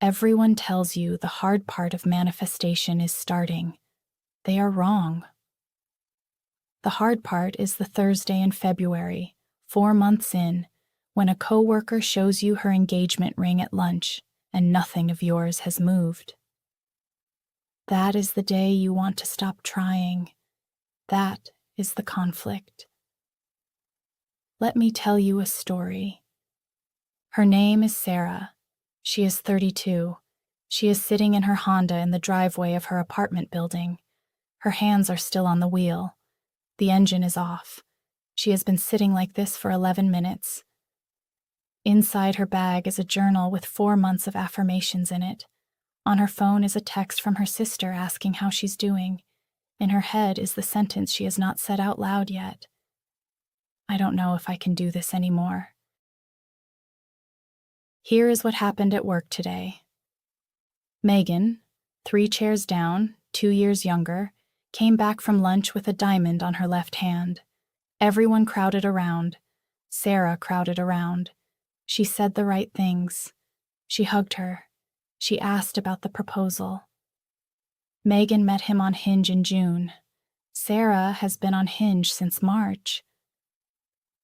Everyone tells you the hard part of manifestation is starting. They are wrong. The hard part is the Thursday in February, 4 months in, when a coworker shows you her engagement ring at lunch and nothing of yours has moved. That is the day you want to stop trying. That is the conflict. Let me tell you a story. Her name is Sarah. She is 32. She is sitting in her Honda in the driveway of her apartment building. Her hands are still on the wheel. The engine is off. She has been sitting like this for 11 minutes. Inside her bag is a journal with 4 months of affirmations in it. On her phone is a text from her sister asking how she's doing. In her head is the sentence she has not said out loud yet. I don't know if I can do this anymore. Here is what happened at work today. Megan, 3 chairs down, 2 years younger, came back from lunch with a diamond on her left hand. Everyone crowded around. Sarah crowded around. She said the right things. She hugged her. She asked about the proposal. Megan met him on Hinge in June. Sarah has been on Hinge since March.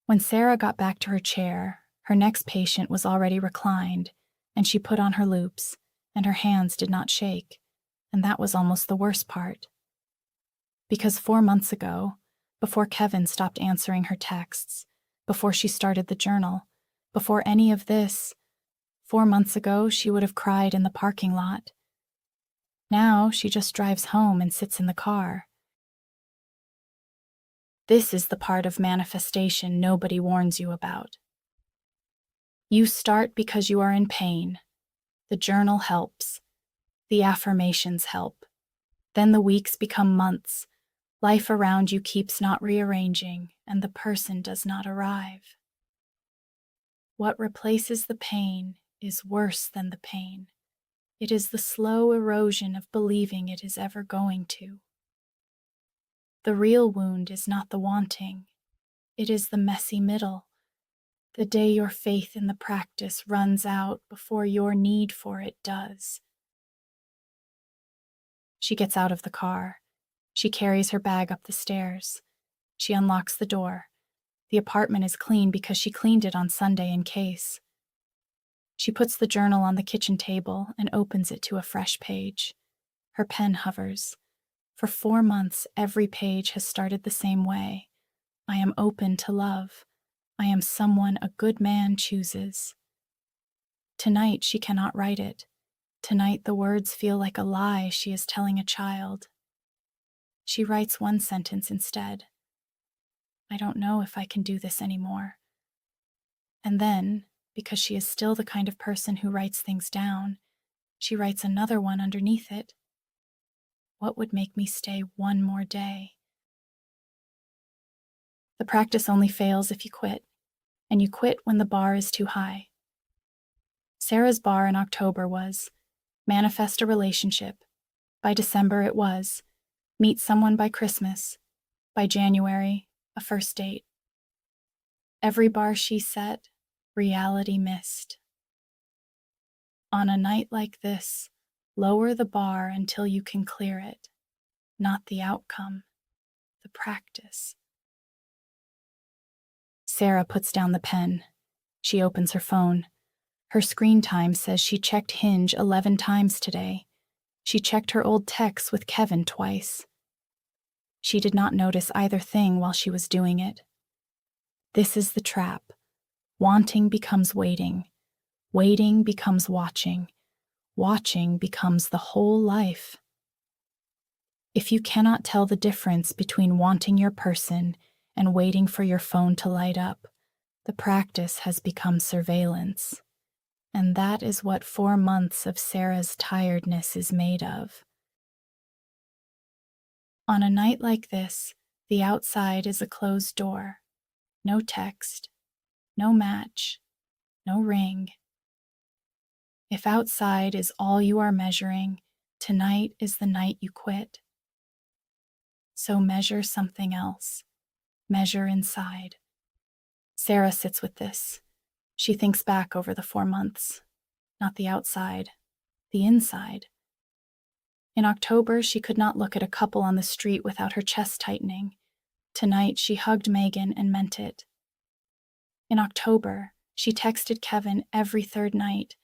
When Sarah got back to her chair, her next patient was already reclined, and she put on her loops, and her hands did not shake, and that was almost the worst part. Because 4 months ago, before Kevin stopped answering her texts, before she started the journal, before any of this, 4 months ago she would have cried in the parking lot. Now she just drives home and sits in the car. This is the part of manifestation nobody warns you about. You start because you are in pain. The journal helps. The affirmations help. Then the weeks become months. Life around you keeps not rearranging, and the person does not arrive. What replaces the pain is worse than the pain. It is the slow erosion of believing it is ever going to. The real wound is not the wanting. It is the messy middle. The day your faith in the practice runs out before your need for it does. She gets out of the car. She carries her bag up the stairs. She unlocks the door. The apartment is clean because she cleaned it on Sunday in case. She puts the journal on the kitchen table and opens it to a fresh page. Her pen hovers. For 4 months, every page has started the same way. I am open to love. I am someone a good man chooses. Tonight she cannot write it. Tonight the words feel like a lie she is telling a child. She writes one sentence instead. I don't know if I can do this anymore. And then, because she is still the kind of person who writes things down, she writes another one underneath it. What would make me stay one more day? The practice only fails if you quit, and you quit when the bar is too high. Sarah's bar in October was, manifest a relationship. By December it was, meet someone by Christmas. By January, a first date. Every bar she set, reality missed. On a night like this, lower the bar until you can clear it, not the outcome, the practice. Sarah puts down the pen. She opens her phone. Her screen time says she checked Hinge 11 times today. She checked her old texts with Kevin twice. She did not notice either thing while she was doing it. This is the trap. Wanting becomes waiting. Waiting becomes watching. Watching becomes the whole life. If you cannot tell the difference between wanting your person and waiting for your phone to light up, the practice has become surveillance. And that is what 4 months of Sarah's tiredness is made of. On a night like this, the outside is a closed door. No text, no match, no ring. If outside is all you are measuring, tonight is the night you quit. So measure something else. Measure inside. Sarah sits with this. She thinks back over the 4 months, not the outside, the inside. In October, she could not look at a couple on the street without her chest tightening. Tonight, she hugged Megan and meant it. In October, she texted Kevin every third night.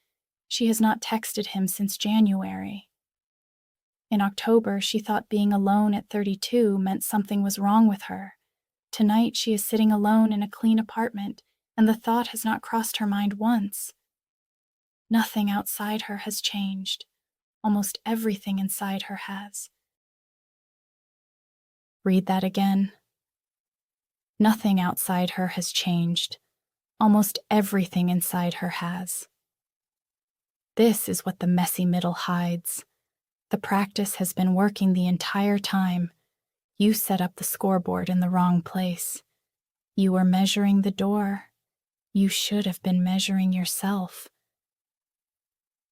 She has not texted him since January. In October, she thought being alone at 32 meant something was wrong with her. Tonight, she is sitting alone in a clean apartment, and the thought has not crossed her mind once. Nothing outside her has changed. Almost everything inside her has. Read that again. Nothing outside her has changed. Almost everything inside her has. This is what the messy middle hides. The practice has been working the entire time. You set up the scoreboard in the wrong place. You were measuring the door. You should have been measuring yourself.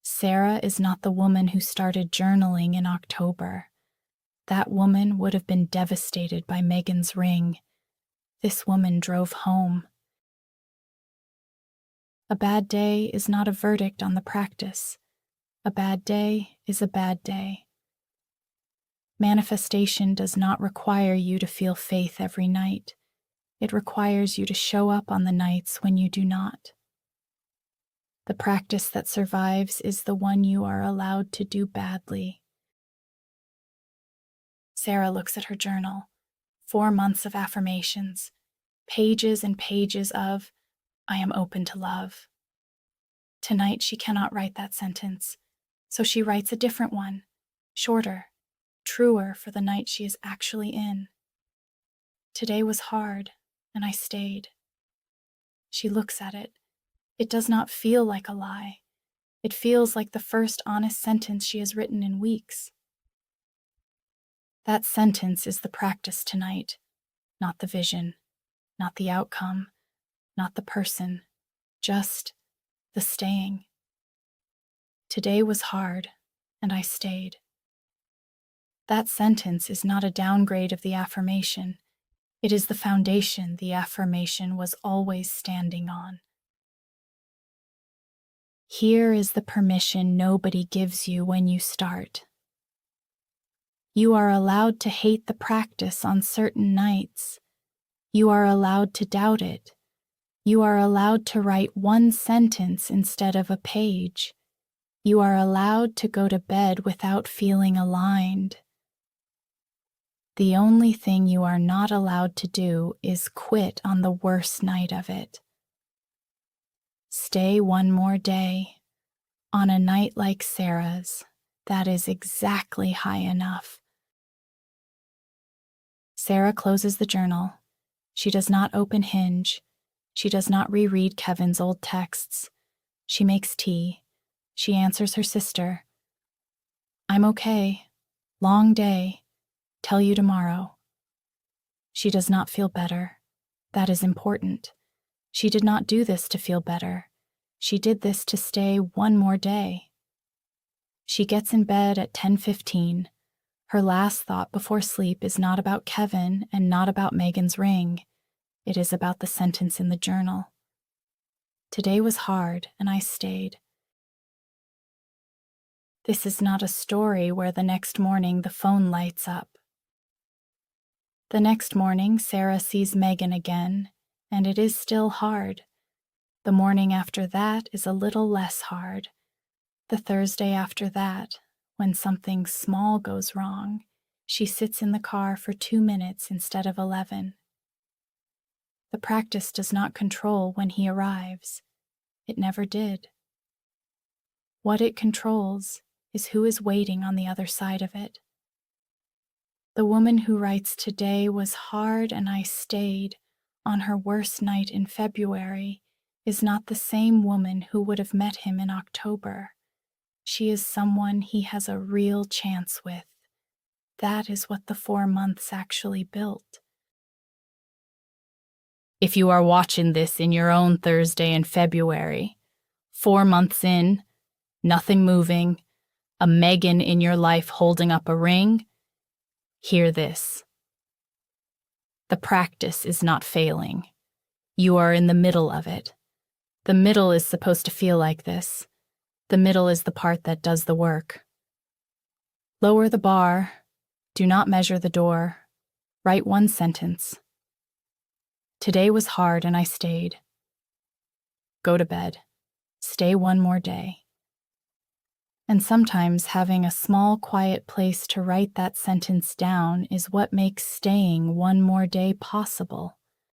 Sarah is not the woman who started journaling in October. That woman would have been devastated by Megan's ring. This woman drove home. A bad day is not a verdict on the practice. A bad day is a bad day. Manifestation does not require you to feel faith every night. It requires you to show up on the nights when you do not. The practice that survives is the one you are allowed to do badly. Sarah looks at her journal. 4 months of affirmations. Pages and pages of, I am open to love. Tonight she cannot write that sentence, so she writes a different one, shorter, truer for the night she is actually in. Today was hard, and I stayed. She looks at it. It does not feel like a lie. It feels like the first honest sentence she has written in weeks. That sentence is the practice tonight, not the vision, not the outcome, not the person, just the staying. Today was hard, and I stayed. That sentence is not a downgrade of the affirmation. It is the foundation the affirmation was always standing on. Here is the permission nobody gives you when you start. You are allowed to hate the practice on certain nights. You are allowed to doubt it. You are allowed to write one sentence instead of a page. You are allowed to go to bed without feeling aligned. The only thing you are not allowed to do is quit on the worst night of it. Stay one more day. On a night like Sarah's, that is exactly high enough. Sarah closes the journal. She does not open Hinge. She does not reread Kevin's old texts. She makes tea. She answers her sister. I'm okay. Long day. Tell you tomorrow. She does not feel better. That is important. She did not do this to feel better. She did this to stay one more day. She gets in bed at 10:15. Her last thought before sleep is not about Kevin and not about Megan's ring. It is about the sentence in the journal. Today was hard, and I stayed. This is not a story where the next morning the phone lights up. The next morning, Sarah sees Megan again, and it is still hard. The morning after that is a little less hard. The Thursday after that, when something small goes wrong, she sits in the car for 2 minutes instead of 11. The practice does not control when he arrives. It never did. What it controls is who is waiting on the other side of it. The woman who writes today was hard and I stayed on her worst night in February is not the same woman who would have met him in October. She is someone he has a real chance with. That is what the 4 months actually built. If you are watching this in your own Thursday in February, 4 months in, nothing moving, a Megan in your life holding up a ring, hear this. The practice is not failing. You are in the middle of it. The middle is supposed to feel like this. The middle is the part that does the work. Lower the bar. Do not measure the door. Write one sentence. Today was hard and I stayed. Go to bed. Stay one more day. And sometimes having a small, quiet place to write that sentence down is what makes staying one more day possible.